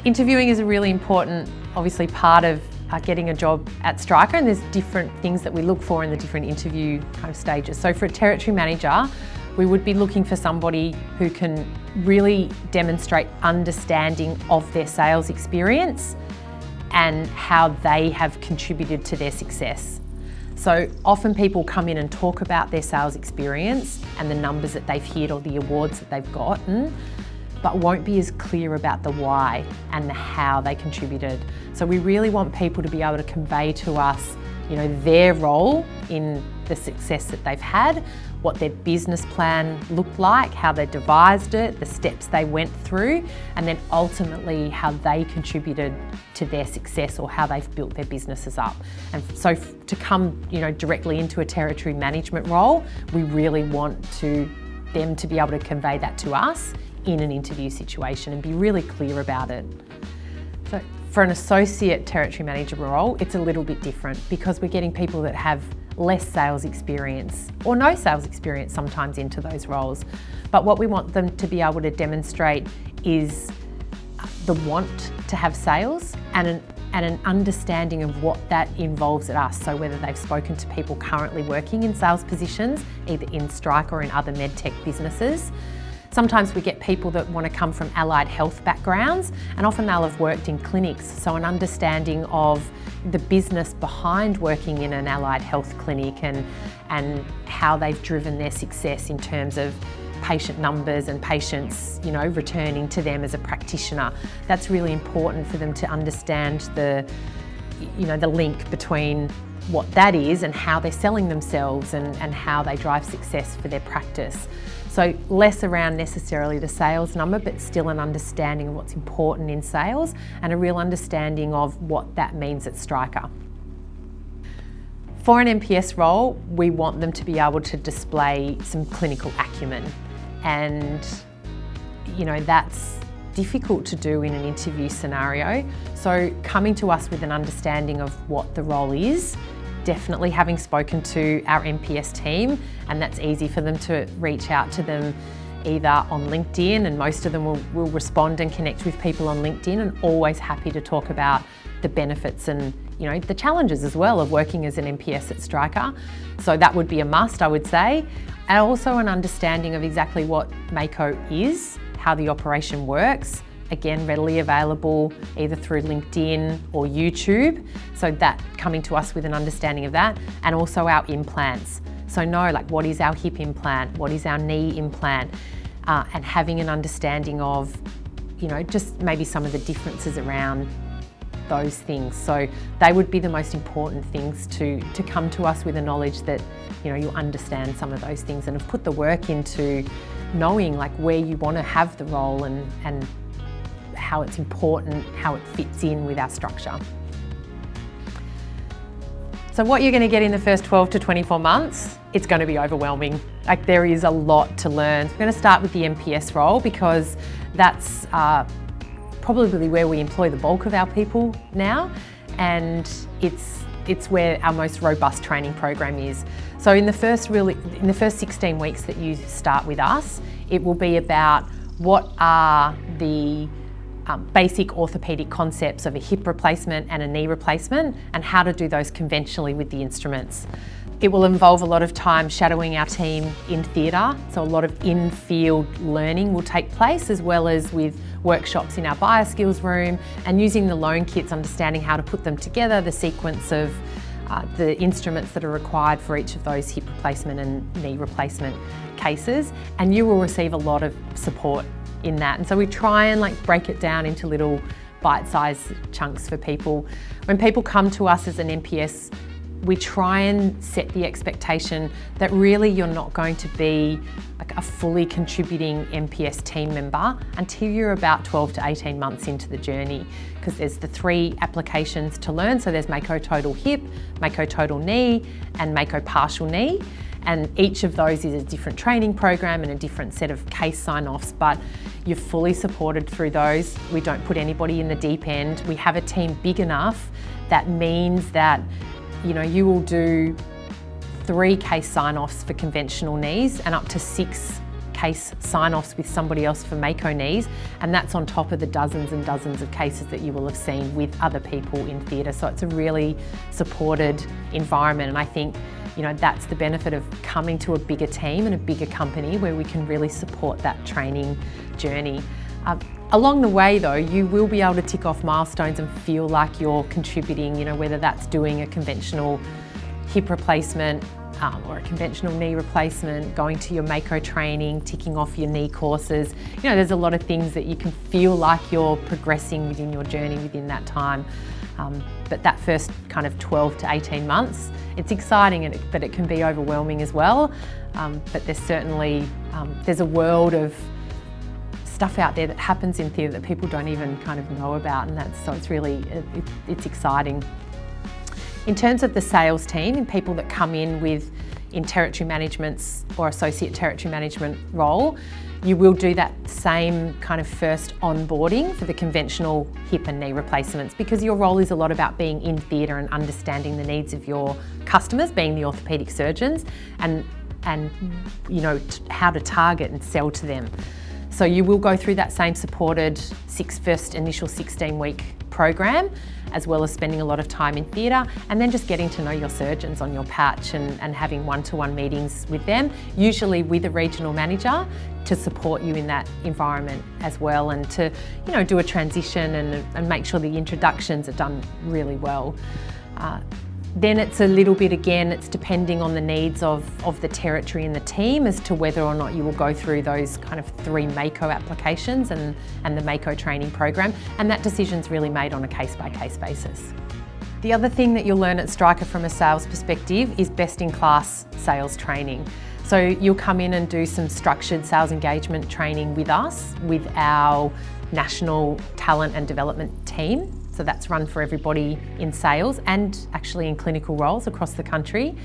Interviewing is a really important, obviously, part of getting a job at Stryker, and there's different things that we look for in the different interview kind of stages. So for a territory manager, we would be looking for somebody who can really demonstrate understanding of their sales experience and how they have contributed to their success. So often people come in and talk about their sales experience and the numbers that they've hit or the awards that they've gotten, but won't be as clear about the why and the how they contributed. So we really want people to be able to convey to us, their role in the success that they've had, what their business plan looked like, how they devised it, the steps they went through, and then ultimately how they contributed to their success or how they've built their businesses up. And so to come, directly into a territory management role, we really want them to be able to convey that to us in an interview situation and be really clear about it. So for an associate territory manager role, it's a little bit different because we're getting people that have less sales experience or no sales experience sometimes into those roles. But what we want them to be able to demonstrate is the want to have sales and an understanding of what that involves at us. So whether they've spoken to people currently working in sales positions, either in Stryker or in other medtech businesses. Sometimes we get people that want to come from allied health backgrounds, and often they'll have worked in clinics, so an understanding of the business behind working in an allied health clinic and how they've driven their success in terms of patient numbers and patients, returning to them as a practitioner. That's really important for them to understand the link between what that is and how they're selling themselves and how they drive success for their practice. So less around necessarily the sales number, but still an understanding of what's important in sales and a real understanding of what that means at Stryker. For an MPS role, we want them to be able to display some clinical acumen, and that's difficult to do in an interview scenario. So coming to us with an understanding of what the role is, definitely having spoken to our MPS team, and that's easy for them to reach out to them either on LinkedIn, and most of them will respond and connect with people on LinkedIn, and always happy to talk about the benefits and the challenges as well of working as an MPS at Stryker. So that would be a must, I would say. And also an understanding of exactly what Mako is, how the operation works, again, readily available either through LinkedIn or YouTube. So that coming to us with an understanding of that, and also our implants. So what is our hip implant? What is our knee implant? And having an understanding of, just maybe some of the differences around those things. So they would be the most important things to come to us with a knowledge that, you understand some of those things and have put the work into knowing where you want to have the role and how it's important, how it fits in with our structure. So what you're going to get in the first 12 to 24 months, it's going to be overwhelming. There is a lot to learn. So we're going to start with the MPS role because that's probably where we employ the bulk of our people now, and it's where our most robust training program is. So in the first 16 weeks that you start with us, it will be about what are the basic orthopaedic concepts of a hip replacement and a knee replacement, and how to do those conventionally with the instruments. It will involve a lot of time shadowing our team in theatre, so a lot of in-field learning will take place, as well as with workshops in our bioskills room and using the loan kits, understanding how to put them together, the sequence of the instruments that are required for each of those hip replacement and knee replacement cases, and you will receive a lot of support in that. And so we try and break it down into little bite-sized chunks for people. When people come to us as an MPS, we try and set the expectation that really you're not going to be a fully contributing MPS team member until you're about 12 to 18 months into the journey, because there's the 3 applications to learn. So there's Mako Total Hip, Mako Total Knee, and Mako Partial Knee. And each of those is a different training program and a different set of case sign-offs, but you're fully supported through those. We don't put anybody in the deep end. We have a team big enough that means that you will do 3 case sign-offs for conventional knees and up to 6 case sign-offs with somebody else for Mako knees, and that's on top of the dozens and dozens of cases that you will have seen with other people in theatre. So it's a really supported environment, and I think that's the benefit of coming to a bigger team and a bigger company where we can really support that training journey. Along the way though, you will be able to tick off milestones and feel like you're contributing, whether that's doing a conventional hip replacement or a conventional knee replacement, going to your Mako training, ticking off your knee courses. There's a lot of things that you can feel like you're progressing within your journey within that time. But that first kind of 12 to 18 months, it's exciting, but it can be overwhelming as well. But there's certainly, there's a world of stuff out there that happens in theatre that people don't even kind of know about, and so it's really, it's exciting. In terms of the sales team and people that come in territory management's or associate territory management role, you will do that same kind of first onboarding for the conventional hip and knee replacements, because your role is a lot about being in theatre and understanding the needs of your customers, being the orthopaedic surgeons, and how to target and sell to them. So you will go through that same supported first initial 16-week program, as well as spending a lot of time in theatre, and then just getting to know your surgeons on your patch and having one-to-one meetings with them, usually with a regional manager to support you in that environment as well, and to do a transition and make sure the introductions are done really well. Then it's a little bit, again, it's depending on the needs of the territory and the team as to whether or not you will go through those kind of 3 Mako applications and the Mako training program, and that decision's really made on a case-by-case basis. The other thing that you'll learn at Stryker from a sales perspective is best-in-class sales training. So you'll come in and do some structured sales engagement training with us, with our national talent and development team. So that's run for everybody in sales and actually in clinical roles across the country.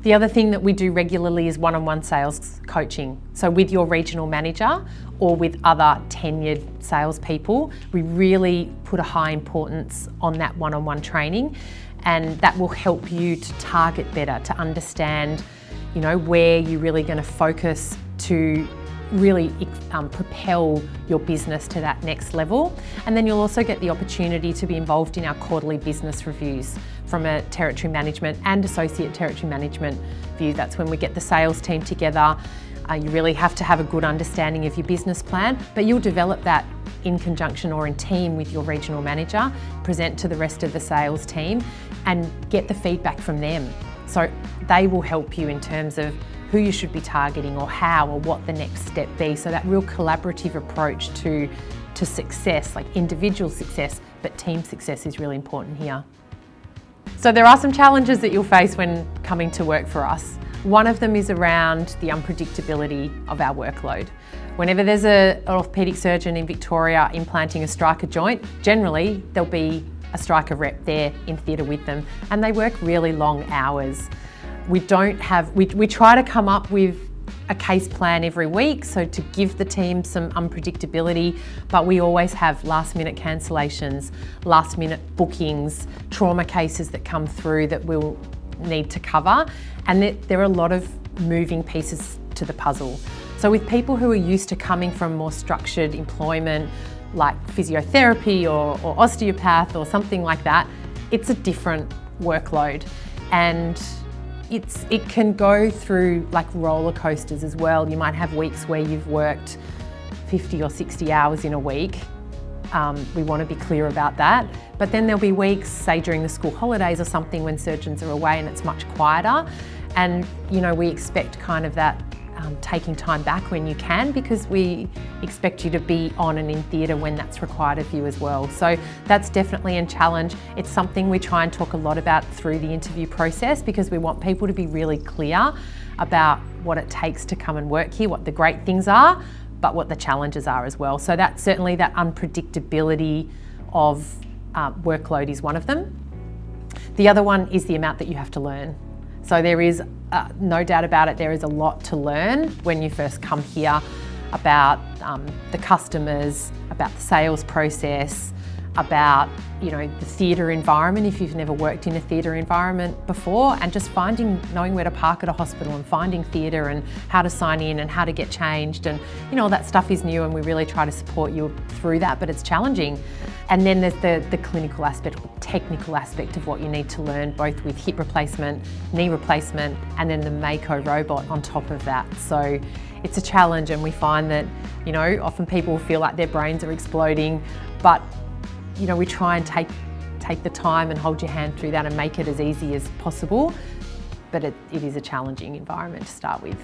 The other thing that we do regularly is one-on-one sales coaching. So with your regional manager or with other tenured salespeople, we really put a high importance on that one-on-one training, and that will help you to target better, to understand, where you're really going to focus to really propel your business to that next level. And then you'll also get the opportunity to be involved in our quarterly business reviews from a territory management and associate territory management view. That's when we get the sales team together. You really have to have a good understanding of your business plan, but you'll develop that in conjunction or in team with your regional manager, present to the rest of the sales team and get the feedback from them. So they will help you in terms of who you should be targeting or how or what the next step be. So that real collaborative approach to success, like individual success, but team success is really important here. So there are some challenges that you'll face when coming to work for us. One of them is around the unpredictability of our workload. Whenever there's an orthopaedic surgeon in Victoria implanting a Stryker joint, generally there'll be a Stryker rep there in theatre with them, and they work really long hours. We try to come up with a case plan every week, so to give the team some unpredictability, but we always have last minute cancellations, last minute bookings, trauma cases that come through that we'll need to cover, and there are a lot of moving pieces to the puzzle. So with people who are used to coming from more structured employment, like physiotherapy or osteopath or something like that, it's a different workload, and it can go through like roller coasters as well. You might have weeks where you've worked 50 or 60 hours in a week. We want to be clear about that. But then there'll be weeks, say during the school holidays or something, when surgeons are away and it's much quieter. And we expect kind of that taking time back when you can, because we expect you to be on and in theatre when that's required of you as well. So that's definitely a challenge. It's something we try and talk a lot about through the interview process, because we want people to be really clear about what it takes to come and work here, what the great things are, but what the challenges are as well. So that's certainly that unpredictability of workload is one of them. The other one is the amount that you have to learn. So there is no doubt about it, there is a lot to learn when you first come here about the customers, about the sales process, about, you know, the theatre environment if you've never worked in a theatre environment before, and just knowing where to park at a hospital and finding theatre and how to sign in and how to get changed, and you know, all that stuff is new and we really try to support you through that, but it's challenging. And then there's the clinical aspect, technical aspect of what you need to learn, both with hip replacement, knee replacement, and then the Mako robot on top of that. So it's a challenge, and we find that, you know, often people feel like their brains are exploding, but you know, we try and take the time and hold your hand through that and make it as easy as possible. But it is a challenging environment to start with.